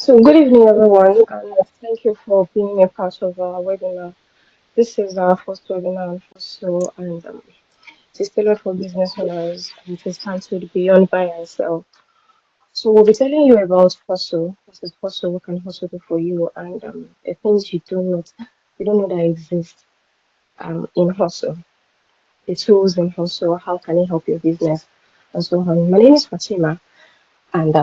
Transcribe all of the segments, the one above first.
So, good evening, everyone, and thank you for being a part of our webinar. This is our first webinar on Huxxle, and it is tailored for business owners, and it is titled Beyond Buy and Sell. So, we'll be telling you about Huxxle. What is Huxxle? What can Huxxle do for you? And the things you don't know that exist in Huxxle, the tools in Huxxle, how can it help your business, and so on. My name is Fatima, and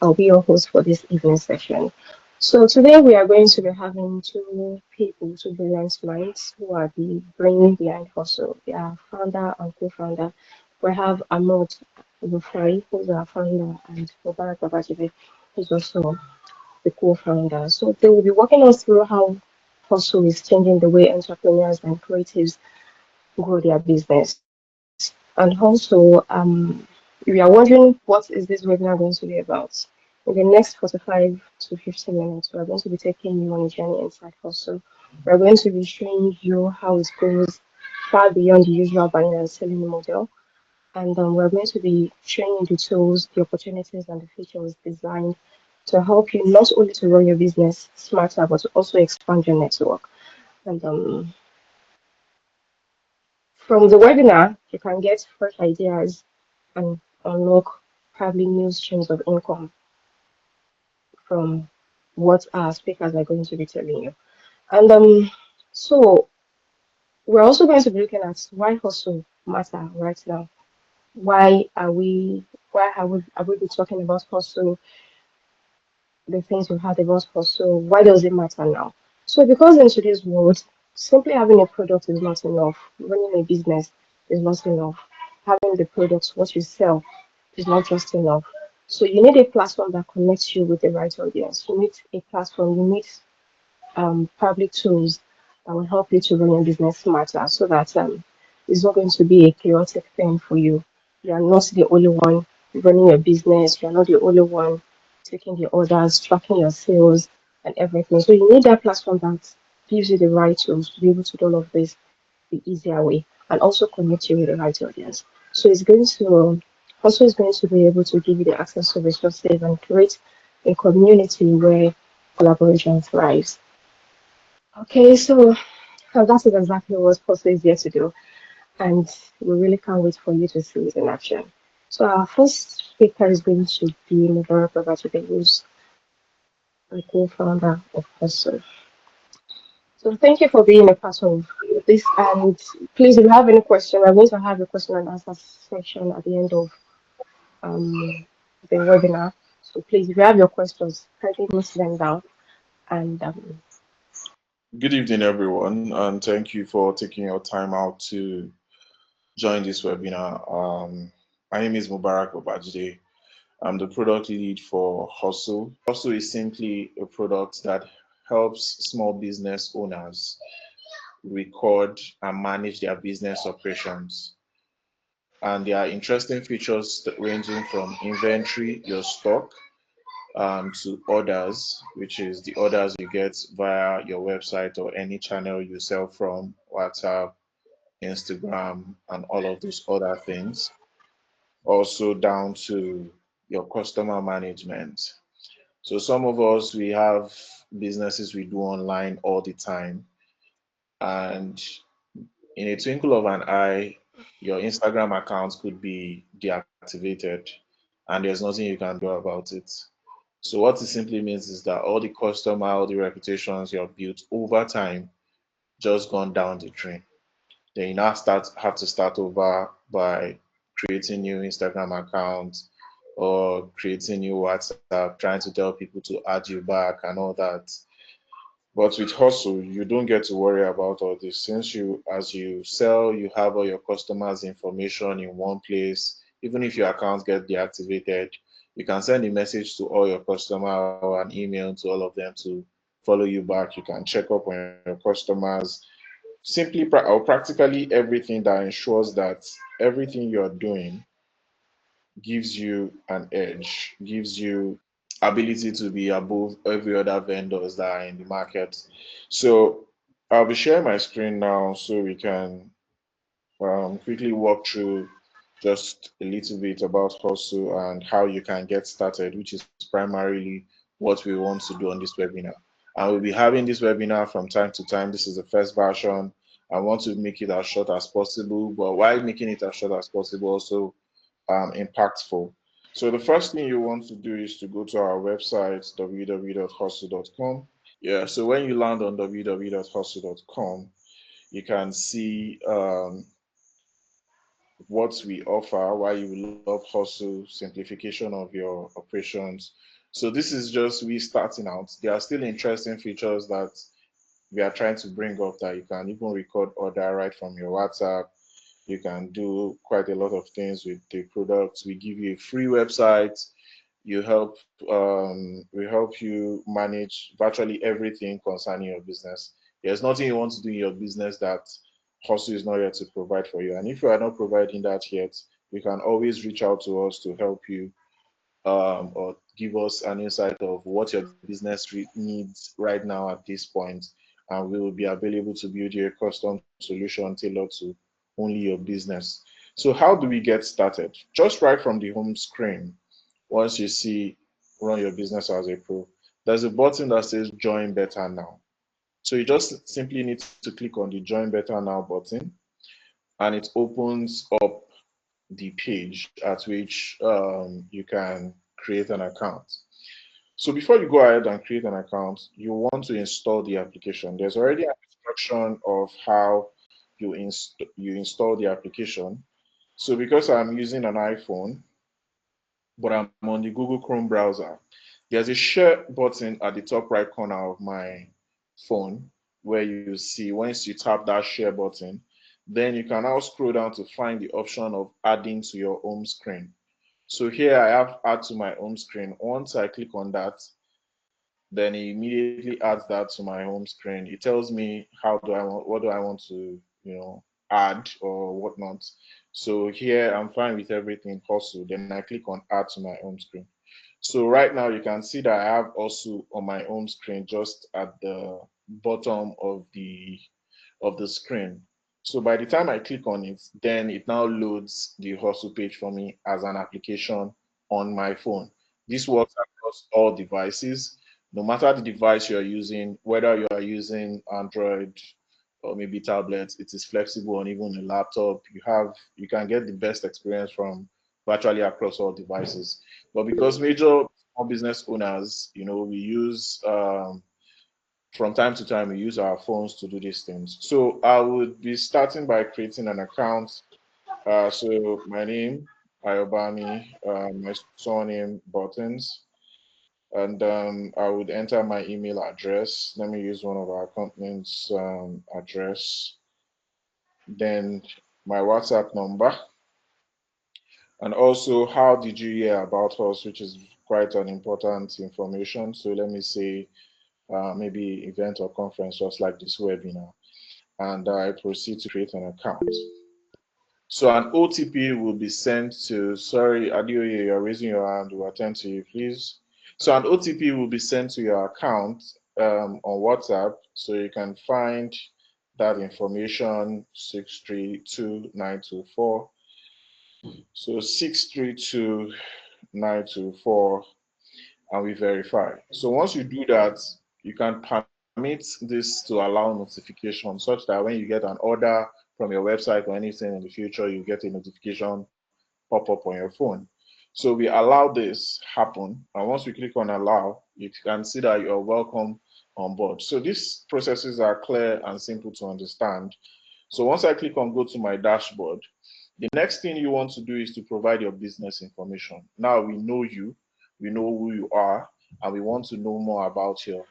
I'll be your host for this evening session. So today we are going to be having two people, two brilliant minds who are the brain behind Hustle. They are founder and co-founder. We have Ahmad Rufai, who's our founder, and Mubarak Babajibe, who's also the co-founder. So they will be walking us through how Hustle is changing the way entrepreneurs and creatives grow their business. And also, if you are wondering what is this webinar going to be about, in the next 45 to 50 minutes, we are going to be taking you on a journey inside Hustle. We are going to be showing you how it goes far beyond the usual buying and selling model. And we're going to be showing you the tools, the opportunities, and the features designed to help you not only to run your business smarter, but to also expand your network. And from the webinar, you can get fresh ideas and unlock probably new streams of income from what our speakers are going to be telling you. And so we're also going to be looking at why hustle matter right now. Why are we why are we be talking about hustle, the things we've had about hustle, why does it matter now? So because in today's world, simply having a product is not enough. Running a business is not enough. Having the products, what you sell, is not just enough. So you need a platform that connects you with the right audience. You need a platform, you need public tools that will help you to run your business smarter so that it's not going to be a chaotic thing for you. You are not the only one running your business, you are not the only one taking the orders, tracking your sales, and everything. So you need that platform that gives you the right tools to be able to do all of this the easier way and also connect you with the right audience. So it's going to also is going to be able to give you the access to resources and create a community where collaboration thrives. Okay, so that is exactly what Post is here to do, and we really can't wait for you to see it in action. So our first speaker is going to be Mubarak Babatunde, who's the co-founder of Hustle. So thank you for being a part of this, and please, if you have any question, we're going to have a question and answer section at the end of um, the webinar. So please, if you have your questions, kindly note them down, and Good evening, everyone, and thank you for taking your time out to join this webinar. My name is Mubarak Babajide. I'm the product lead for Huxxle. Huxxle is simply a product that helps small business owners record and manage their business operations. And there are interesting features ranging from inventory, your stock, to orders, which is the orders you get via your website or any channel you sell from, WhatsApp, Instagram, and all of those other things. Also down to your customer management. So some of us, we have businesses we do online all the time, and in a twinkle of an eye, your Instagram account could be deactivated, and there's nothing you can do about it. So what it simply means is that all the customer, all the reputations you have built over time just gone down the drain. Then you now start have to start over by creating new Instagram accounts or creating new WhatsApp, trying to tell people to add you back and all that. But with Hustle, you don't get to worry about all this. Since as you sell, you have all your customers' information in one place. Even if your account gets deactivated, you can send a message to all your customer or an email to all of them to follow you back. You can check up on your customers. Simply or practically everything that ensures that everything you're doing gives you an edge, gives you ability to be above every other vendors that are in the market. So I'll be sharing my screen now so we can quickly walk through just a little bit about Hustle and how you can get started, which is primarily what we want to do on this webinar. And we'll be having this webinar from time to time. This is the first version. I want to make it as short as possible, but while making it as short as possible, also impactful. So the first thing you want to do is to go to our website, www.huxxle.com. Yeah, so when you land on www.huxxle.com, you can see what we offer, why you love Hustle, simplification of your operations. So this is just we starting out. There are still interesting features that we are trying to bring up, that you can even record order right from your WhatsApp. You can do quite a lot of things with the products. We give you a free website. We help you manage virtually everything concerning your business. There's nothing you want to do in your business that Hustle is not yet to provide for you. And if you are not providing that yet, you can always reach out to us to help you, or give us an insight of what your business needs right now at this point, and we will be available to build you a custom solution tailored to only your business. So how do we get started? Just right from the home screen, once you see run your business as a pro, there's a button that says join better now. So you just simply need to click on the join better now button, and it opens up the page at which you can create an account. So before you go ahead and create an account, you want to install the application. There's already an instruction of how you install the application. So because I'm using an iPhone, but I'm on the Google Chrome browser, there's a share button at the top right corner of my phone, where you see once you tap that share button, then you can now scroll down to find the option of adding to your home screen. So here I have add to my home screen. Once I click on that, then it immediately adds that to my home screen. It tells me what do I want to, add or whatnot. So here I'm fine with everything Hustle. Then I click on add to my home screen. So right now you can see that I have also on my home screen just at the bottom of the screen. So by the time I click on it, then it now loads the Hustle page for me as an application on my phone. This works across all devices, no matter the device you're using, whether you are using Android or maybe tablets, it is flexible on even a laptop. You can get the best experience from virtually across all devices. But because major small business owners, we use from time to time we use our phones to do these things. So I would be starting by creating an account. So my name, Ayobami, my surname, Buttons, and I would enter my email address. Let me use one of our company's address. Then my WhatsApp number, and also how did you hear about us, which is quite an important information. So let me say maybe event or conference just like this webinar, and I proceed to create an account. So an OTP will be sent to, sorry, Adioye, you're raising your hand, we'll attend to you, please. So an OTP will be sent to your account on WhatsApp, so you can find that information, 632924. So 632924, and we verify. So once you do that, you can permit this to allow notification such that when you get an order from your website or anything in the future, you get a notification pop up on your phone. So we allow this happen. And once we click on allow, you can see that you're welcome on board. So these processes are clear and simple to understand. So once I click on go to my dashboard, the next thing you want to do is to provide your business information. Now we know you, we know who you are, and we want to know more about your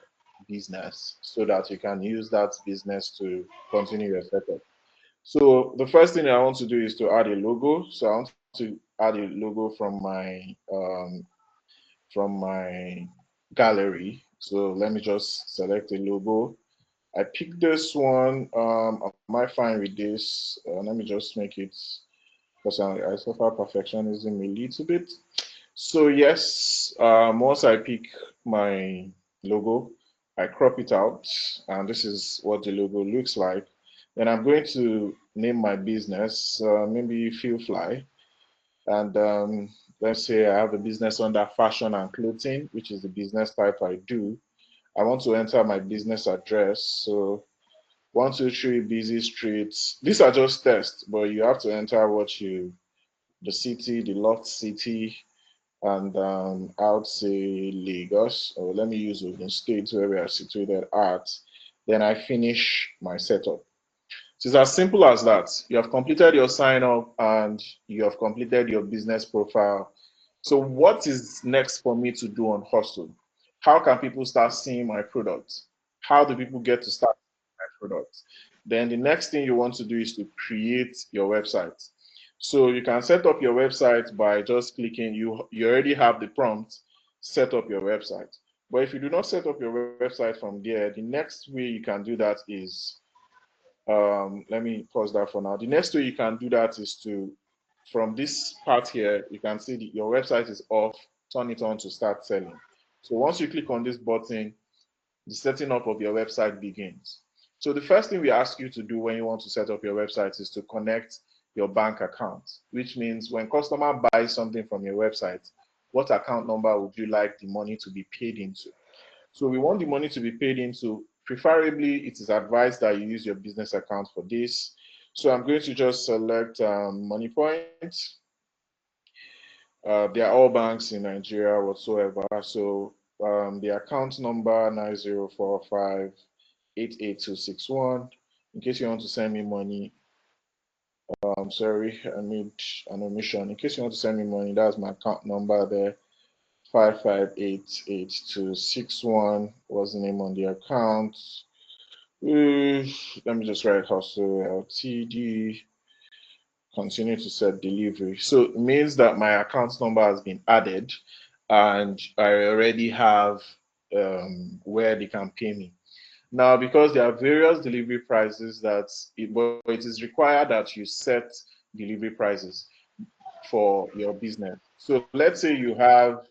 business so that you can use that business to continue your setup. So the first thing I want to do is to add a logo. So I want to add a logo from my gallery. So let me just select a logo. I picked this one. Am I fine with this? Let me just make it, because I suffer perfectionism a little bit. So yes, once I pick my logo, I crop it out, and this is what the logo looks like. Then I'm going to name my business, maybe Feel Fly, and let's say I have a business under fashion and clothing, which is the business type I do. I want to enter my business address. So 123 Busy Streets. These are just tests, but you have to enter the city, the loft city, and I would say Lagos, or let me use Ogun State where we are situated at. Then I finish my setup. So it's as simple as that. You have completed your sign up and you have completed your business profile. So what is next for me to do on Hustle? How can people start seeing my product? How do people get to start seeing my product? Then the next thing you want to do is to create your website. So you can set up your website by just clicking, you already have the prompt, set up your website. But if you do not set up your website from there, the next way you can do that is let me pause that for now. The next way you can do that is to, from this part here, you can see your website is off, turn it on to start selling. So once you click on this button, the setting up of your website begins. So the first thing we ask you to do when you want to set up your website is to connect your bank account, which means when customer buys something from your website, what account number would you like the money to be paid into? So we want the money to be paid into, preferably it is advised that you use your business account for this. So I'm going to just select Money Point. They are all banks in Nigeria whatsoever. So the account number 9045888261. In case you want to send me money, sorry, I made an omission. In case you want to send me money, that's my account number there. 55888261 was the name on the account. Let me just write Huxxle LTD, continue to set delivery. So it means that my account number has been added and I already have where they can pay me. Now, because there are various delivery prices but it is required that you set delivery prices for your business. So let's say you are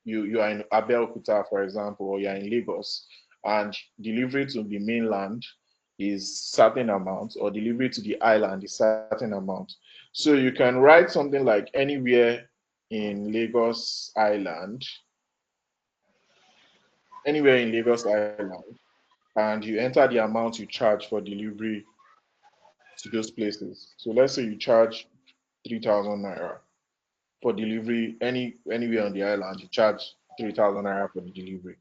in Abeokuta, for example, or you are in Lagos, and delivery to the mainland is certain amount, or delivery to the island is certain amount. So you can write something like anywhere in Lagos Island, anywhere in Lagos Island, and you enter the amount you charge for delivery to those places. So let's say you charge 3,000 naira for delivery anywhere on the island, you charge 3,000 naira for the delivery.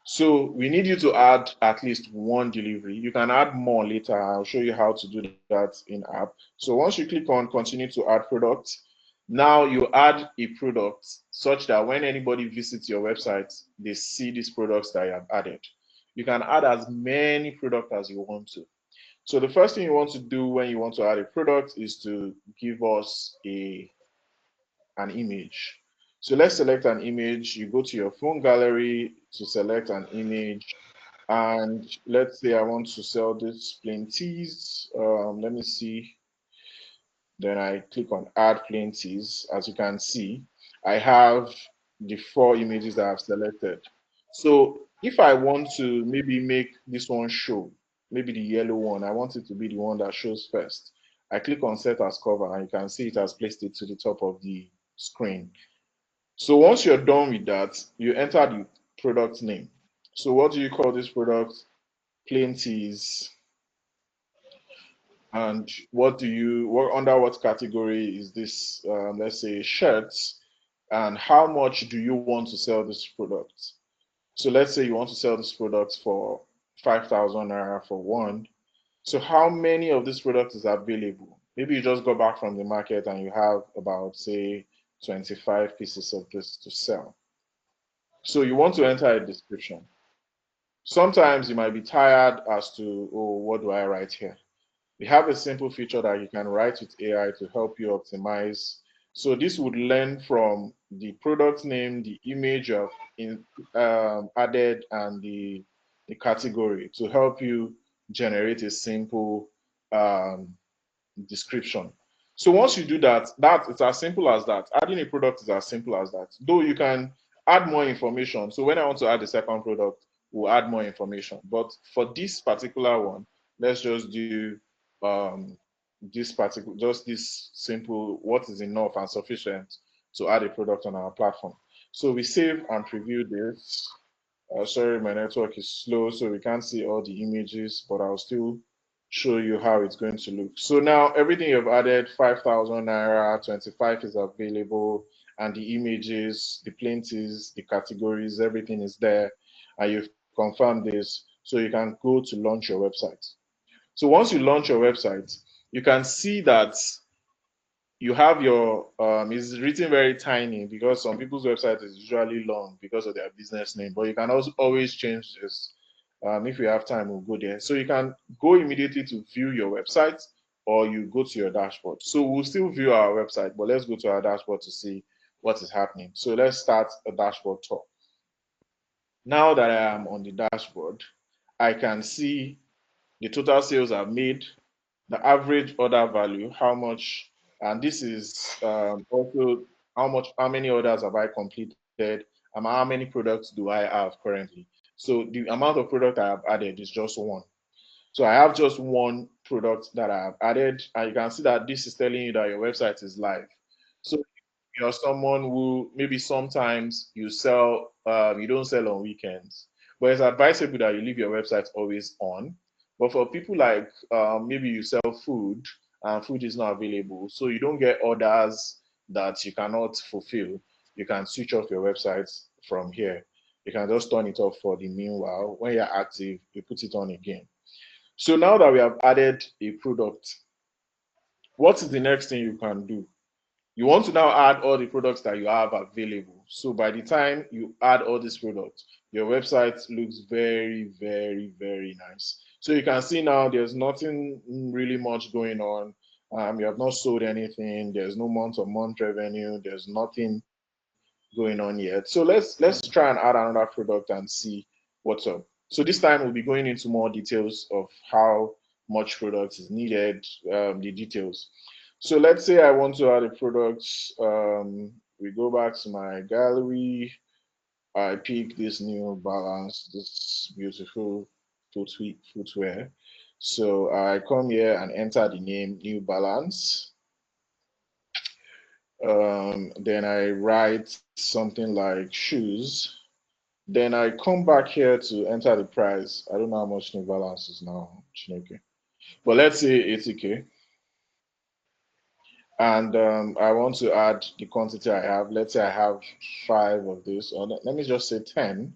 So we need you to add at least one delivery. You can add more later. I'll show you how to do that in app. So once you click on continue to add products, now you add a product such that when anybody visits your website, they see these products that you have added. You can add as many products as you want to. So the first thing you want to do when you want to add a product is to give us an image. So let's select an image. You go to your phone gallery to select an image. And let's say I want to sell this plain tees. Let me see. Then I click on add plain tees. As you can see, I have the four images that I've selected. So if I want to maybe make this one show, maybe the yellow one, I want it to be the one that shows first. I click on set as cover and you can see it has placed it to the top of the screen. So once you're done with that, you enter the product name. So what do you call this product? Plain teas. And what under what category is this? Let's say shirts. And how much do you want to sell this product? So let's say you want to sell this product for 5,000 naira for one. So how many of this product is available? Maybe you just go back from the market and you have about say 25 pieces of this to sell. So you want to enter a description. Sometimes you might be tired as to, oh, what do I write here? We have a simple feature that you can write with AI to help you optimize. So this would learn from the product name, the image of added, and the category to help you generate a simple um, description. So once you do that, it's as simple as that. Adding a product is as simple as that. Though you can add more information. So when I want to add a second product, we'll add more information. But for this particular one, let's just do this particular, just this simple, what is enough and sufficient to add a product on our platform. So we save and preview this. Sorry, my network is slow, so we can't see all the images, but I'll still show you how it's going to look. So now everything you've added, 5,000 naira, 25 is available, and the images, the plaintiffs, the categories, everything is there, and you've confirmed this, so you can go to launch your website. So once you launch your website, you can see that you have your it's written very tiny because some people's website is usually long because of their business name, but you can also always change this. If you have time, we'll go there. So you can go immediately to view your website, or you go to your dashboard. So we'll still view our website, but let's go to our dashboard to see what is happening. So let's start a dashboard tour. Now that I am on the dashboard, I can see the total sales I've made, the average order value, how much, and this is also how many orders have I completed, and how many products do I have currently. So the amount of product I have added is just one. So I have just one product that I have added, and you can see that this is telling you that your website is live. So you're someone who maybe sometimes you don't sell on weekends, but it's advisable that you leave your website always on. But for people like maybe you sell food and food is not available, so you don't get orders that you cannot fulfill, you can switch off your website from here. You can just turn it off for the meanwhile. When you're active, you put it on again. So now that we have added a product, what is the next thing you can do? You want to now add all the products that you have available. So by the time you add all these products, your website looks very, very, very nice. So you can see now there's nothing really much going on. You have not sold anything. There's no month-on-month revenue. There's nothing going on yet. So let's try and add another product and see what's up. So this time we'll be going into more details of how much product is needed, the details. So let's say I want to add a product. We go back to my gallery. I pick this new balance, this beautiful footwear. So I come here and enter the name New Balance. Then I write something like shoes. Then I come back here to enter the price. I don't know how much New Balance is now, Chineke. But let's say 80K. And I want to add the quantity I have. Let's say I have five of this, or let me just say 10.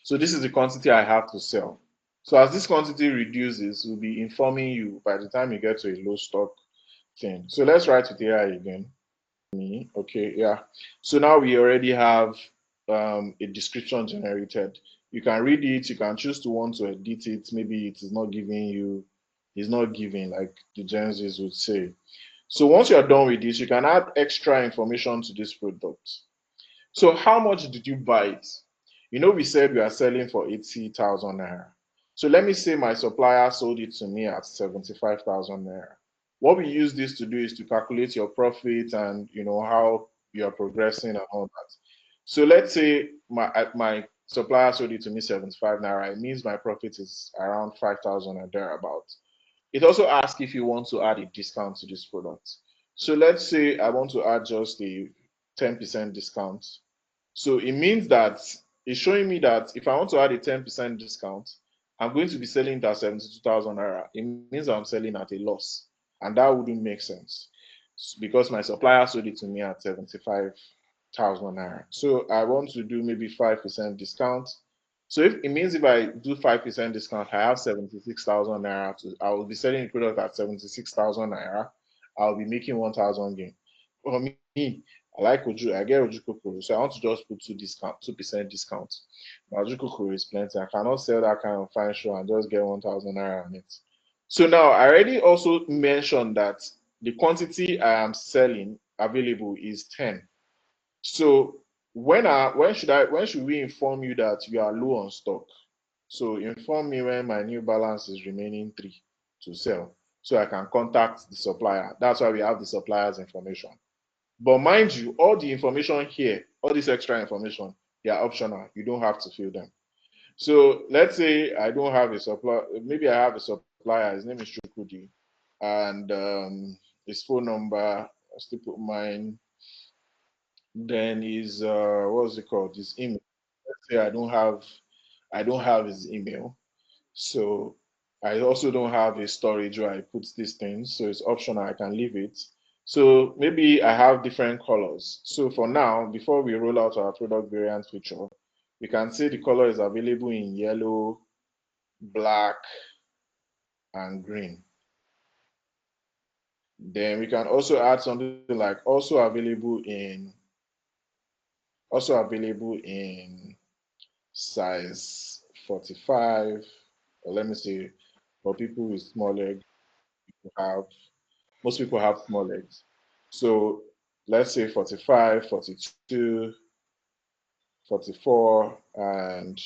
So this is the quantity I have to sell. So as this quantity reduces, we'll be informing you by the time you get to a low stock thing. So let's write with AI again. Me, okay, yeah. So now we already have a description generated. You can read it, you can choose to want to edit it. Maybe it is not giving you, it's not giving like the Gen Zs would say. So once you're done with this, you can add extra information to this product. So how much did you buy it? You know, we said we are selling for 80,000 naira. So let me say my supplier sold it to me at 75,000 naira. What we use this to do is to calculate your profit and you know how you are progressing and all that. So let's say my supplier sold it to me 75 naira. It means my profit is around 5,000 or thereabout. It also asks if you want to add a discount to this product. So let's say I want to add just a 10% discount. So it means that it's showing me that if I want to add a 10% discount, I'm going to be selling it at 72,000 naira. It means I'm selling at a loss. And that wouldn't make sense because my supplier sold it to me at 75,000 naira. So I want to do maybe 5% discount. So if it means if I do 5% discount, I have 76,000 naira I will be selling the product at 76,000 naira. I'll be making 1,000 gain. For me, I like Oju, I get Oju Kokoro, so I want to just put 2% discount. But Oju Kokoro is plenty. I cannot sell that kind of fine show and just get 1,000 naira on it. So now I already also mentioned that the quantity I am selling available is 10. So when should we inform you that you are low on stock? So inform me when my new balance is remaining three to sell, so I can contact the supplier. That's why we have the supplier's information. But mind you, all the information here, all this extra information, they are optional. You don't have to fill them. So let's say I don't have a supplier. Maybe I have a supplier. His name is Chukudi, and his phone number. I'll still put mine. Then his what's it called? His email. Let's say I don't have his email. So I also don't have a storage where I put these things. So it's optional. I can leave it. So maybe I have different colors. So for now, before we roll out our product variant feature, we can say the color is available in yellow, black, and green. Then we can also add something like also available in size 45, or let me say for people with small legs, have most people have small legs. So let's say 45, 42, 44, and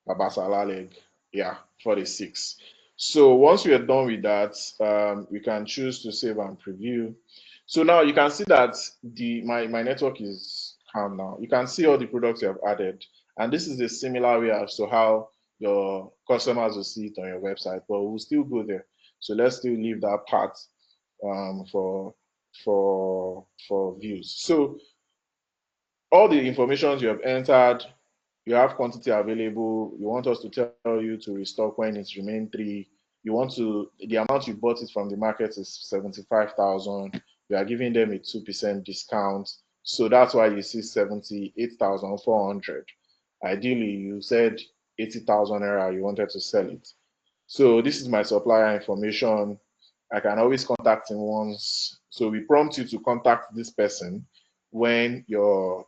Babasala leg. Yeah, 46. So once we are done with that, we can choose to save and preview. So now you can see that my network is calm now. You can see all the products you have added. And this is a similar way as to how your customers will see it on your website, but we'll still go there. So let's still leave that part for views. So all the information you have entered, you have quantity available, you want us to tell you to restock when it's remain three, you want to, the amount you bought it from the market is 75,000, you are giving them a 2% discount. So that's why you see 78,400. Ideally, you said 80,000 naira you wanted to sell it. So this is my supplier information. I can always contact him once. So we prompt you to contact this person when your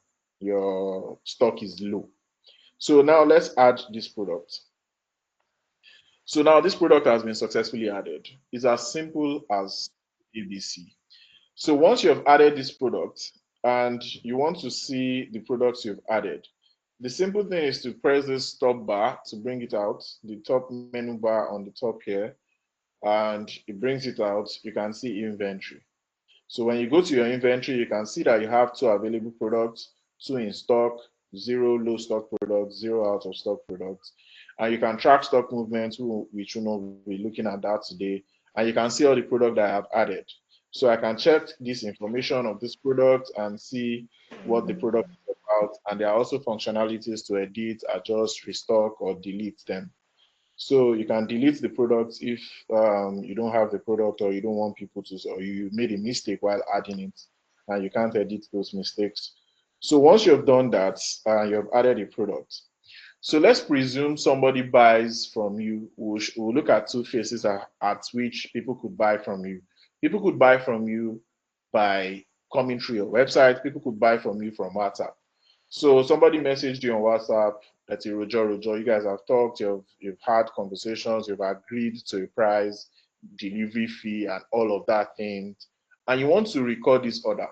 stock is low. So now let's add this product. So now this product has been successfully added. It's as simple as ABC. So once you have added this product and you want to see the products you've added, the simple thing is to press this stop bar to bring it out, the top menu bar on the top here, and it brings it out. You can see inventory. So when you go to your inventory, you can see that you have two available products, two in stock, zero low stock products, zero out of stock products. And you can track stock movements, which will not be looking at that today. And you can see all the product that I have added. So I can check this information of this product and see what the product is about. And there are also functionalities to edit, adjust, restock, or delete them. So you can delete the product if you don't have the product or you don't want people to, or you made a mistake while adding it and you can't edit those mistakes. So once you've done that, you've added a product. So let's presume somebody buys from you. We'll look at two phases at which people could buy from you. People could buy from you by coming through your website. People could buy from you from WhatsApp. So somebody messaged you on WhatsApp that you guys have talked, you've had conversations, you've agreed to a price, delivery fee, and all of that thing, and you want to record this order,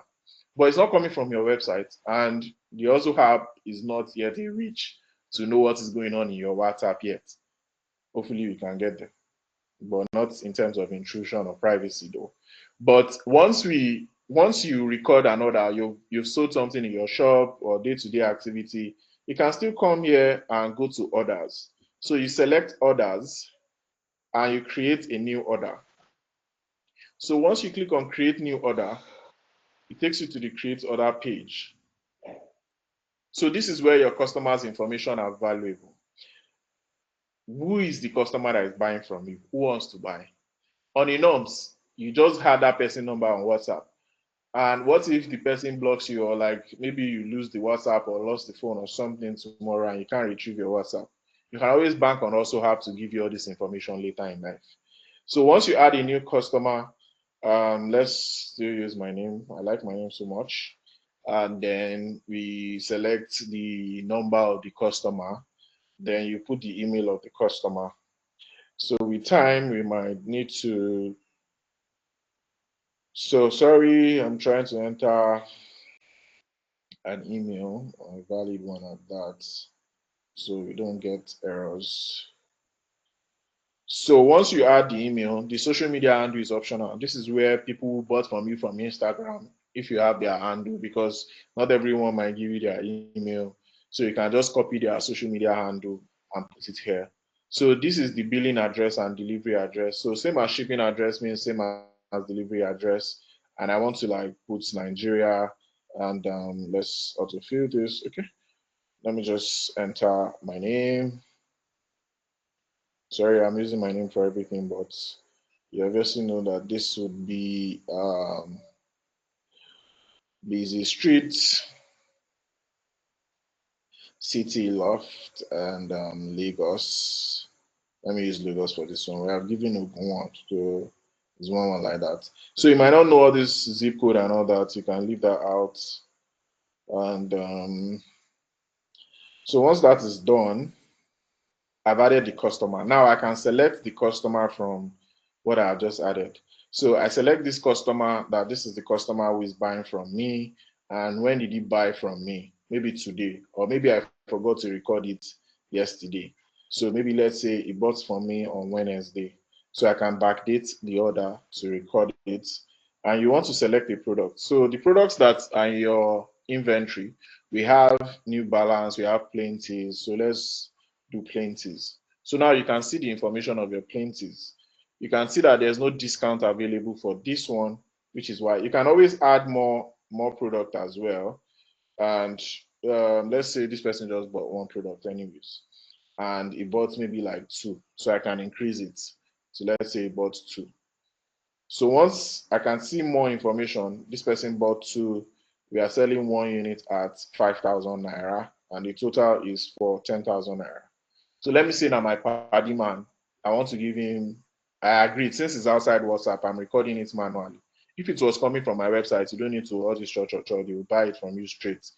but it's not coming from your website, and the also app is not yet a reach to know what is going on in your WhatsApp yet. Hopefully, we can get there, but not in terms of intrusion or privacy though. But once you record an order, you've sold something in your shop or day-to-day activity, you can still come here and go to orders. So you select orders and you create a new order. So once you click on create new order, it takes you to the create order page. So this is where your customers' information are valuable. Who is the customer that is buying from you? Who wants to buy? On a norms, you just had that person number on WhatsApp. And what if the person blocks you, or like maybe you lose the WhatsApp or lost the phone or something tomorrow and you can't retrieve your WhatsApp? You can always bank on also have to give you all this information later in life. So once you add a new customer, let's still use my name. I like my name so much. And then we select the number of the customer. Then you put the email of the customer. So with time, we might need to. So sorry, I'm trying to enter an email, a valid one at that, so we don't get errors. So once you add the email, the social media handle is optional. This is where people who bought from you from Instagram, if you have their handle, because not everyone might give you their email. So you can just copy their social media handle and put it here. So this is the billing address and delivery address. So same as shipping address means same as delivery address. And I want to like put Nigeria, And let's autofill this. Okay, let me just enter my name. Sorry, I'm using my name for everything, but you obviously know that this would be busy streets, city loft, and Lagos. Let me use Lagos for this one. We have given Ogun one, so it's one like that. So you might not know all this zip code and all that. You can leave that out. And so once that is done, I've added the customer. Now I can select the customer from what I have just added. So I select this customer, that this is the customer who is buying from me. And when did he buy from me? Maybe today, or maybe I forgot to record it yesterday. So maybe let's say he bought from me on Wednesday. So I can backdate the order to record it. And you want to select a product. So the products that are in your inventory, we have New Balance, we have Plenty. So let's do Plenties. So now you can see the information of your Plenties. You can see that there's no discount available for this one, which is why you can always add more product as well. And let's say this person just bought one product anyways, and he bought maybe like two, so I can increase it. So let's say he bought two. So once I can see more information, this person bought two, we are selling one unit at 5,000 naira, and the total is for 10,000 naira. So let me say now my party man, I want to give him, I agreed, since it's outside WhatsApp, I'm recording it manually. If it was coming from my website, you don't need to all this church, they will buy it from you straight.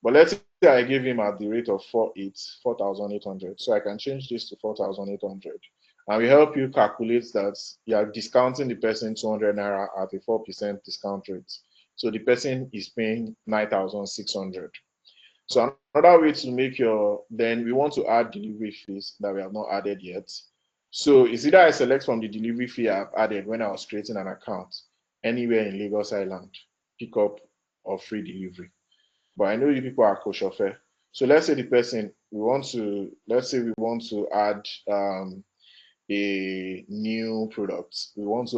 But let's say I give him at the rate of 4,800. So I can change this to 4,800. And we help you calculate that you are discounting the person 200 naira at a 4% discount rate. So the person is paying 9,600. So another way to make then we want to add delivery fees that we have not added yet. So it's either I select from the delivery fee I've added when I was creating an account anywhere in Lagos Island, pick up or free delivery. But I know you people are kosher fair. So let's say the person let's say we want to add a new product. We want to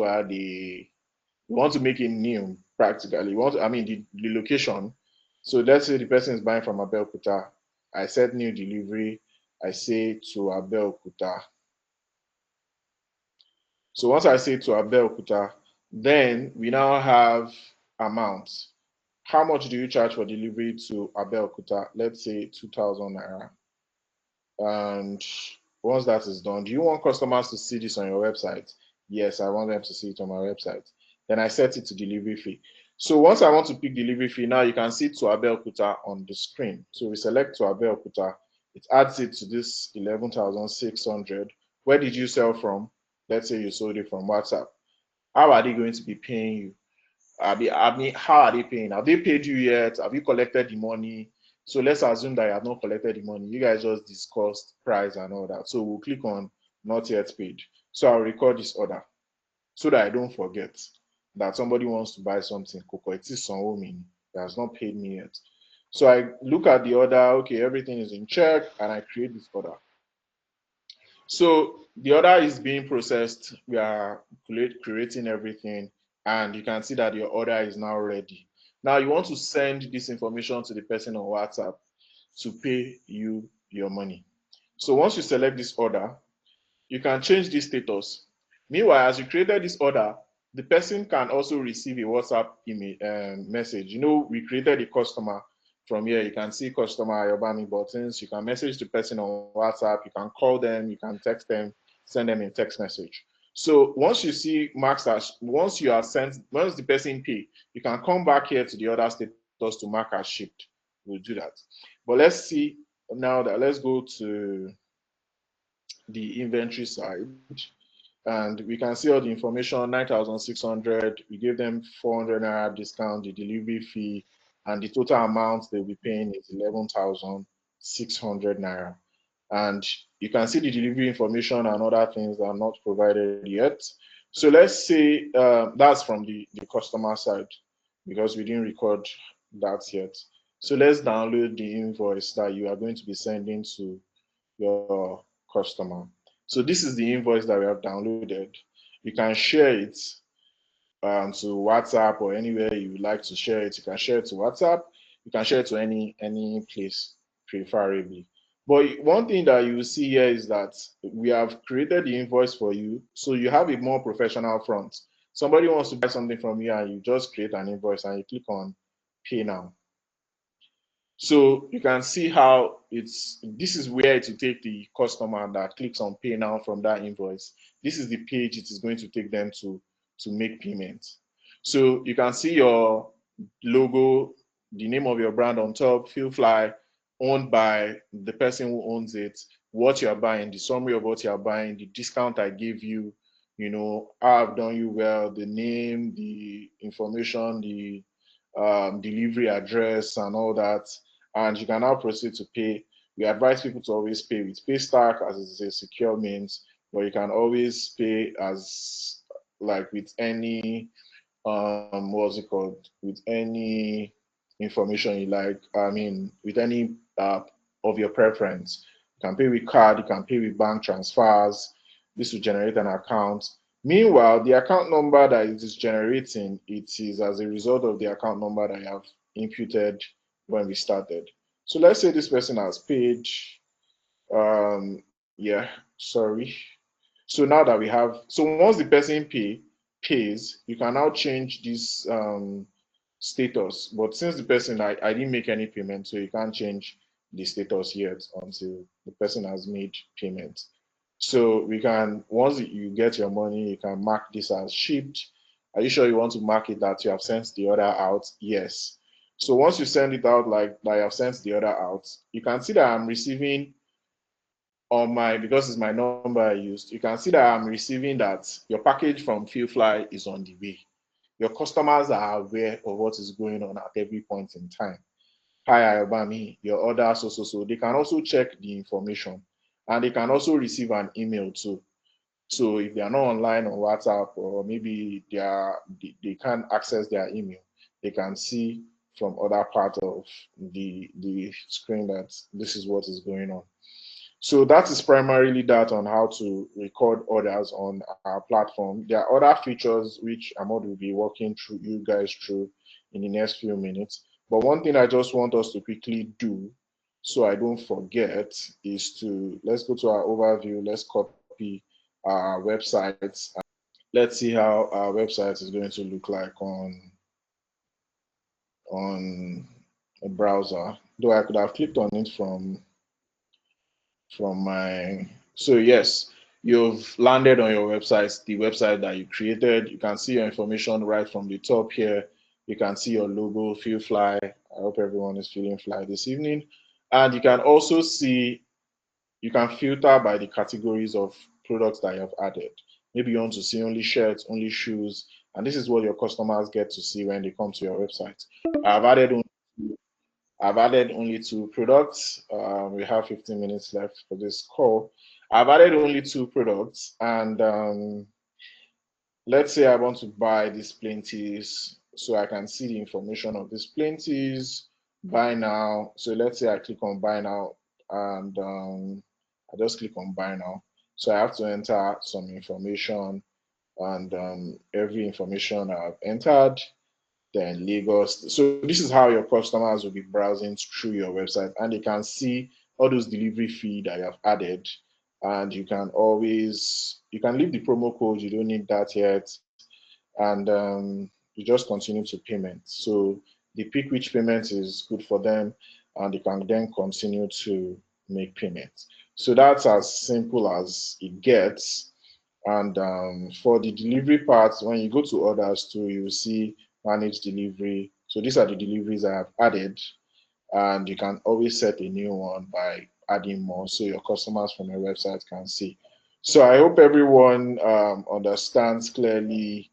make it new practically. I mean, the location. So let's say the person is buying from Abeokuta. I set new delivery. I say to Abeokuta. So once I say to Abeokuta, then we now have amounts. How much do you charge for delivery to Abeokuta? Let's say 2,000 naira. And once that is done, do you want customers to see this on your website? Yes, I want them to see it on my website. Then I set it to delivery fee. So once I want to pick delivery fee, now you can see to Abeokuta on the screen. So we select to Abeokuta. It adds it to this 11,600. Where did you sell from? Let's say you sold it from WhatsApp. How are they going to be paying you? I mean, how are they paying? Have they paid you yet? Have you collected the money? So let's assume that you have not collected the money. You guys just discussed price and all that. So we'll click on not yet paid. So I'll record this order so that I don't forget that somebody wants to buy something. Coco, it is Sonwomin that has not paid me yet. So I look at the order. Okay, everything is in check, and I create this order. So the order is being processed. We are creating everything, and you can see that your order is now ready. Now you want to send this information to the person on WhatsApp to pay you your money. So once you select this order, you can change this status. Meanwhile, as you created this order, the person can also receive a WhatsApp email message. You know, we created a customer from here. You can see customer Ayobami buttons. You can message the person on WhatsApp. You can call them. You can text them, send them a text message. So once you see marks as once you are sent, once the person pay, you can come back here to the other status to mark as shipped. We'll do that. But let's see now that let's go to the inventory side, and we can see all the information 9,600. We gave them 400 naira discount, the delivery fee, and the total amount they'll be paying is 11,600 naira. And you can see the delivery information and other things that are not provided yet. So let's say that's from the customer side because we didn't record that yet. So let's download the invoice that you are going to be sending to your customer. So this is the invoice that we have downloaded. You can share it to WhatsApp or anywhere you would like to share it. You can share it to WhatsApp. You can share it to any place, preferably. But one thing that you will see here is that we have created the invoice for you, so you have a more professional front. Somebody wants to buy something from you, and you just create an invoice and you click on Pay Now. So you can see how this is where it will take the customer that clicks on pay now from that invoice. This is the page it is going to take them to make payment. So you can see your logo, the name of your brand on top, Feel Fly, owned by the person who owns it, what you're buying, the summary of what you're buying, the discount I gave you, I've done you well, the name, the information, the delivery address, and all that, and you can now proceed to pay. We advise people to always pay with Paystack as it's a secure means, but you can always pay as like with any what's it called, with any information you like. I mean, with any of your preference. You can pay with card, you can pay with bank transfers. This will generate an account. Meanwhile, the account number that it is generating, it is as a result of the account number that I have imputed when we started. So let's say this person has paid, yeah, sorry. So now that we have, so once the person pays, you can now change this status. But since the person, I didn't make any payment, so you can't change the status yet until the person has made payment. So we can, once you get your money, you can mark this as shipped. Are you sure you want to mark it that you have sent the order out? Yes. So once you send it out like that, I have sent the order out, you can see that I'm receiving on my, because it's my number I used, you can see that I'm receiving that your package from Fieldfly is on the way. Your customers are aware of what is going on at every point in time. Hi, Ayobami, your order, so. They can also check the information, and they can also receive an email too. So if they are not online on WhatsApp, or maybe they can't access their email, they can see from other part of the screen that this is what is going on. So that is primarily that on how to record orders on our platform. There are other features which Ahmad will be walking through you guys through in the next few minutes. But one thing I just want us to quickly do, so I don't forget, is to let's go to our overview. Let's copy our websites. Let's see how our website is going to look like on a browser. Though I could have clicked on it from my, so yes, you've landed on your website, the website that you created. You can see your information right from the top here. You can see your logo, Feel Fly. I hope everyone is feeling fly this evening. And you can also see, you can filter by the categories of products that you have added. Maybe you want to see only shirts, only shoes, and this is what your customers get to see when they come to your website. I've added only I've added only two products. We have 15 minutes left for this call. I've added only two products, and let's say I want to buy these plain teas, so I can see the information of these plain teas. Buy now. So let's say I click on buy now, and I just click on buy now. So I have to enter some information, and every information I've entered, then Lagos. So this is how your customers will be browsing through your website, and they can see all those delivery fee that you have added. And you can leave the promo code. You don't need that yet, and you just continue to payment. So they pick which payment is good for them, and they can then continue to make payments. So that's as simple as it gets. And for the delivery part, when you go to orders too, you will see manage delivery. So these are the deliveries I have added, and you can always set a new one by adding more so your customers from your website can see. So I hope everyone understands clearly.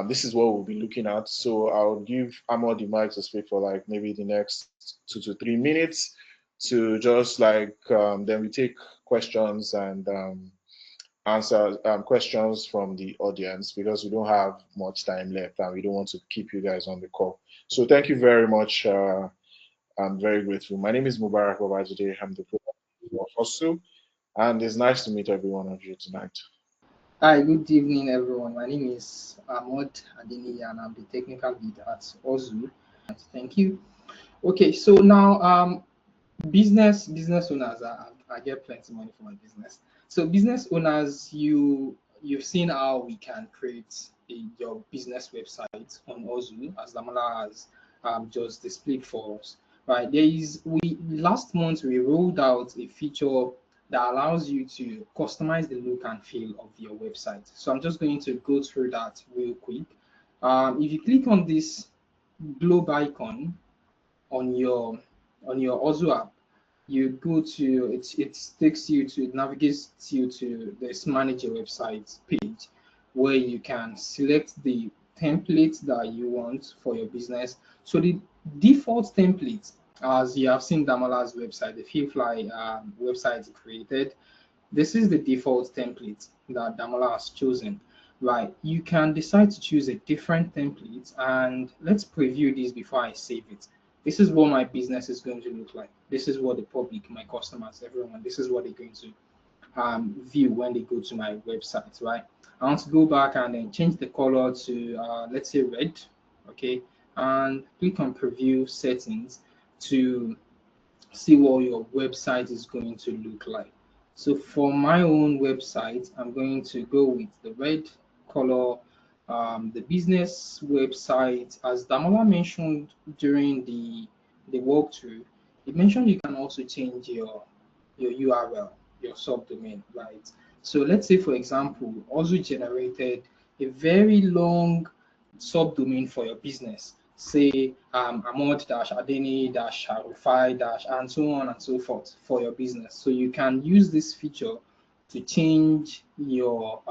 This is what we'll be looking at. So I'll give Ahmad the mic to speak for like maybe the next 2 to 3 minutes to just like then we take questions and answer questions from the audience because we don't have much time left and we don't want to keep you guys on the call. So thank you very much. I'm very grateful. My name is Mubarak Babajide. I'm the product of Huxxle, and it's nice to meet every one of you tonight. Hi, good evening, everyone. My name is Ahmad Adini, and I'm the technical lead at Ozu. Thank you. Okay, so now business owners, I get plenty money for my business. So business owners, you've seen how we can create your business website on Ozu, as Damola has just displayed for us. Right, there is we last month we rolled out a feature that allows you to customize the look and feel of your website. So I'm just going to go through that real quick. If you click on this globe icon on your Ozu app, you go to it takes you to, it navigates you to this manage your website page, where you can select the template that you want for your business. So the default template, as you have seen Damala's website, the Feelfly website created, this is the default template that Damola has chosen. Right, you can decide to choose a different template, and let's preview this before I save it. This is what my business is going to look like. This is what the public, my customers, everyone, this is what they're going to view when they go to my website, right? I want to go back and then change the color to, let's say, red, okay? And click on preview settings to see what your website is going to look like. So for my own website, I'm going to go with the red color. The business website, as Damola mentioned during the walkthrough, it mentioned you can also change your URL, your subdomain, right? So let's say, for example, also generated a very long subdomain for your business, say Amod Adeni Harufai and so on and so forth for your business. So you can use this feature to change your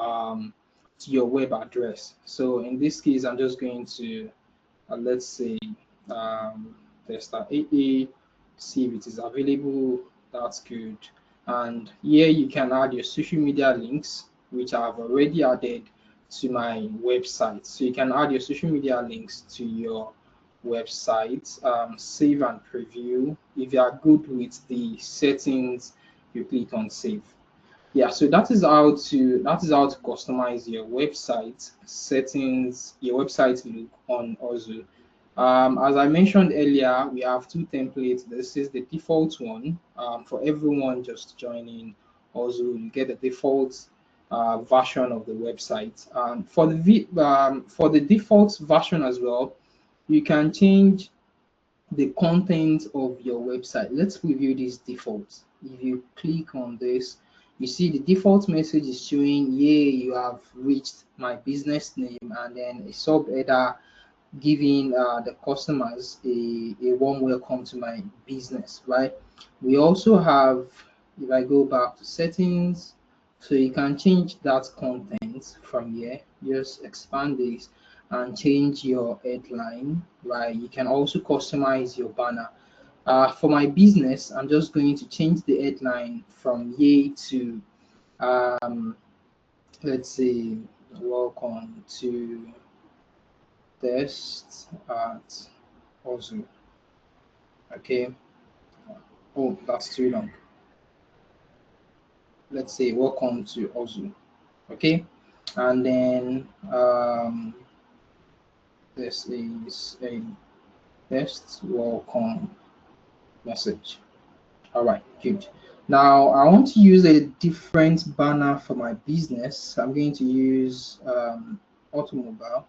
web address. So in this case, I'm just going to let's say um, tester AA, see if it is available. That's good. And here you can add your social media links, which I've already added to my website. So you can add your social media links to your website, save and preview. If you are good with the settings, you click on save. Yeah, so that is how to customize your website settings, your website look on Ozu. As I mentioned earlier, we have two templates. This is the default one. For everyone just joining Ozu, you get the default version of the website. For the default version as well, you can change the content of your website. Let's review this default. If you click on this, you see the default message is showing, yeah, you have reached my business name, and then a sub header giving the customers a warm welcome to my business, right? We also have, if I go back to settings, so you can change that content from here. Just expand this and change your headline, right? You can also customize your banner. For my business, I'm just going to change the headline from yay to, um, let's say, welcome to test at Ozu. Okay. Oh, that's too long. Let's say welcome to Ozu. Okay. And then this is a test welcome message. All right, good. Now I want to use a different banner for my business. I'm going to use automobile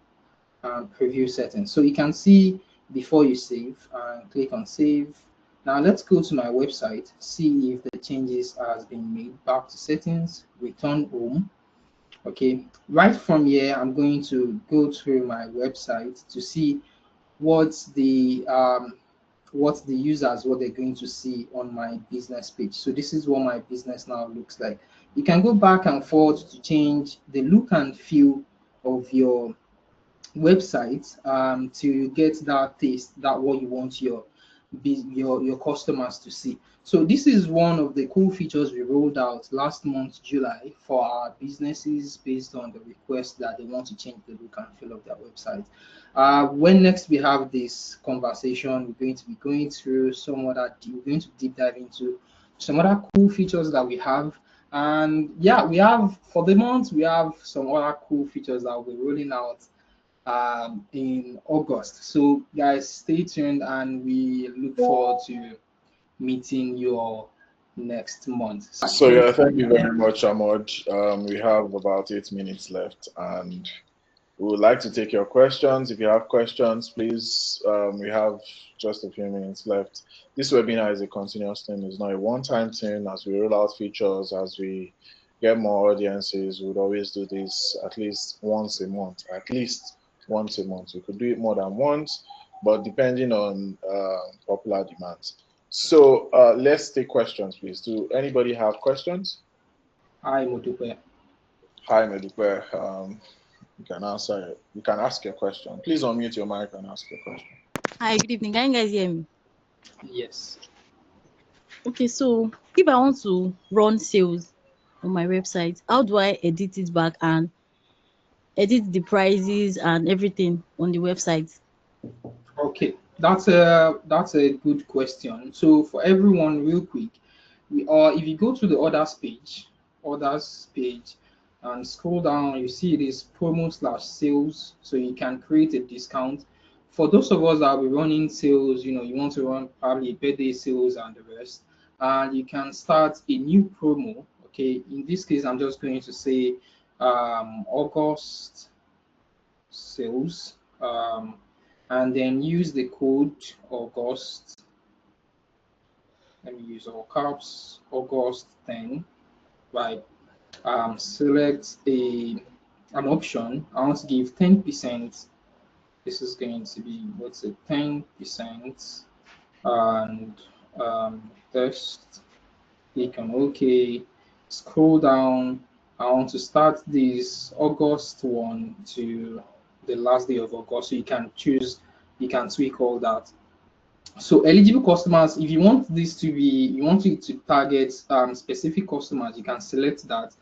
and preview settings. So you can see before you save and click on save. Now let's go to my website, see if the changes has been made. Back to settings, return home. Okay, right from here, I'm going to go through my website to see what the users, what they're going to see on my business page. So this is what my business now looks like. You can go back and forth to change the look and feel of your website to get that taste, that what you want your customers to see. So this is one of the cool features we rolled out last month, July, for our businesses based on the request that they want to change the look and feel of their website. When next we have this conversation, we're going to be going through we're going to deep dive into some other cool features that we have And yeah, we have for the month we have some other cool features that we're rolling out in August. So guys, stay tuned, and we look forward to meeting you all next month. So yeah, thank you very much, Ahmad. We have about 8 minutes left, and we would like to take your questions. If you have questions, please, we have just a few minutes left. This webinar is a continuous thing. It's not a one-time thing. As we roll out features, as we get more audiences, we would always do this at least once a month. At least once a month. We could do it more than once, but depending on popular demands. So let's take questions, please. Do anybody have questions? Hi, Modupe. Hi, Medipe. You can answer. You can ask your question. Please unmute your mic and ask your question. Hi, good evening. Can you guys hear me? Yes. Okay, so if I want to run sales on my website, how do I edit it back and edit the prices and everything on the website? Okay, that's a good question. So for everyone, real quick, we are if you go to the orders page, and scroll down, you see it is promo/sales. So you can create a discount. For those of us that will be running sales, you want to run probably birthday sales and the rest, and you can start a new promo. Okay, in this case, I'm just going to say August sales, and then use the code August. Let me use all caps, August 10, right? Select an option. I want to give 10%. This is going to be, what's it, 10%, and test. Click on OK. Scroll down. I want to start this August 1 to the last day of August. So you can choose, you can tweak all that. So eligible customers, if you want this to be, you want it to target specific customers, you can select that.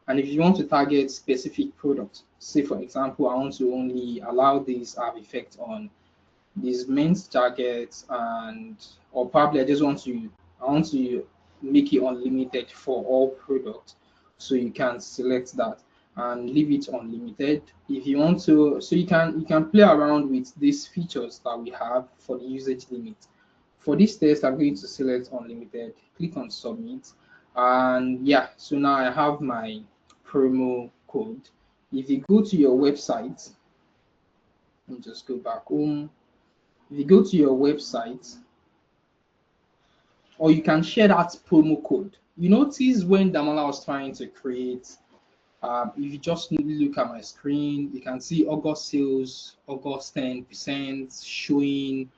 And if you want to target specific products, say for example, I want to only allow this have effect on these men's jackets, and or probably I want to make it unlimited for all products. So you can select that and leave it unlimited if you want to. So you can play around with these features that we have for the usage limit. For this test, I'm going to select unlimited, click on submit, and yeah, so now I have my promo code. If you go to your website, let me just go back home. If you go to your website, or you can share that promo code. You notice when Damola was trying to create, if you just look at my screen, you can see August sales, August 10% showing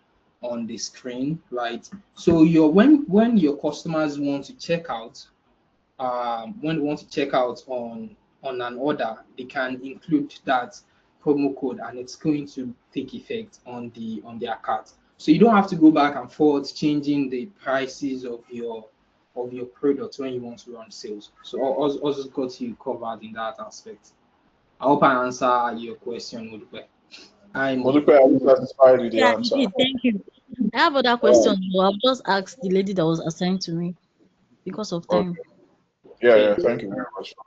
on the screen, right? So when your customers want to check out, when they want to check out on an order, they can include that promo code, and it's going to take effect on their cart. So you don't have to go back and forth changing the prices of your products when you want to run sales. So also got you covered in that aspect. I hope I answer your question, Modupe. Hi, Molupe, Modupe. are you satisfied with the Yeah, you answer? did. Thank you. I have other Uh, questions, but I've just asked the lady that was assigned to me because of time. okay. Yeah, Okay. yeah. Thank you very much for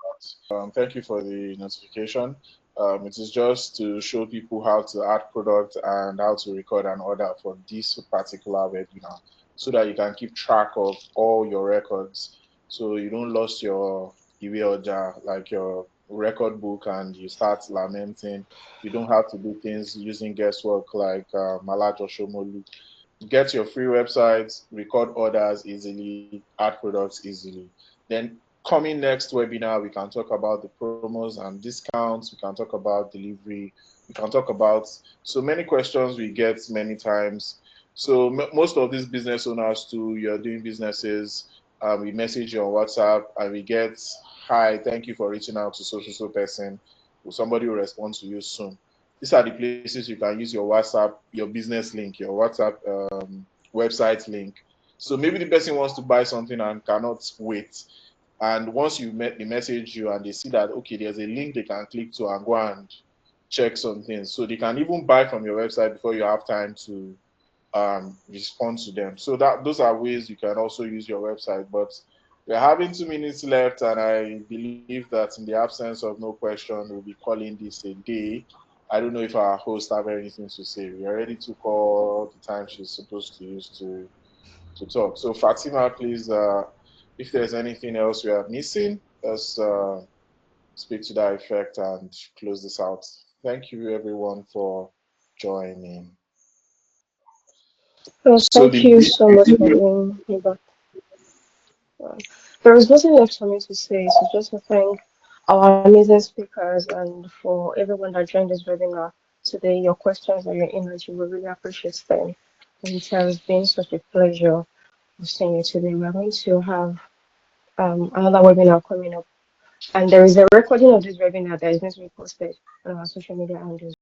that. Thank you for the notification. It is just to show people how to add product and how to record an order for this particular webinar, so that you can keep track of all your records, so you don't lose your iwe oja, like your record book, and you start lamenting. You don't have to do things using guesswork like Malajo Shomolu. Get your free websites, record orders easily, add products easily. Then coming next webinar, we can talk about the promos and discounts. We can talk about delivery. We can talk about so many questions we get many times. So most of these business owners too, you're doing businesses. We message you on WhatsApp and we get, hi, thank you for reaching out to so person. Somebody will respond to you soon. These are the places you can use your WhatsApp, your business link, your WhatsApp website link. So maybe the person wants to buy something and cannot wait. And once you met the message you and they see that, okay, there's a link they can click to and go and check some things. So they can even buy from your website before you have time to respond to them. So that those are ways you can also use your website. But We're having 2 minutes left, and I believe that in the absence of no question, we'll be calling this a day. I don't know if our host have anything to say. We already took all the time she's supposed to use to talk. So Fatima, please, if there's anything else we are missing, let's speak to that effect and close this out. Thank you everyone for joining. So So thank the you so much for being here. Uh, there is nothing left for me to say, so just to thank our amazing speakers and for everyone that joined this webinar today. Your questions and your insights, we really appreciate them. And it has been such a pleasure hosting you today. We're going to have another webinar coming up, and there is a recording of this webinar that is going to be posted on our social media handles.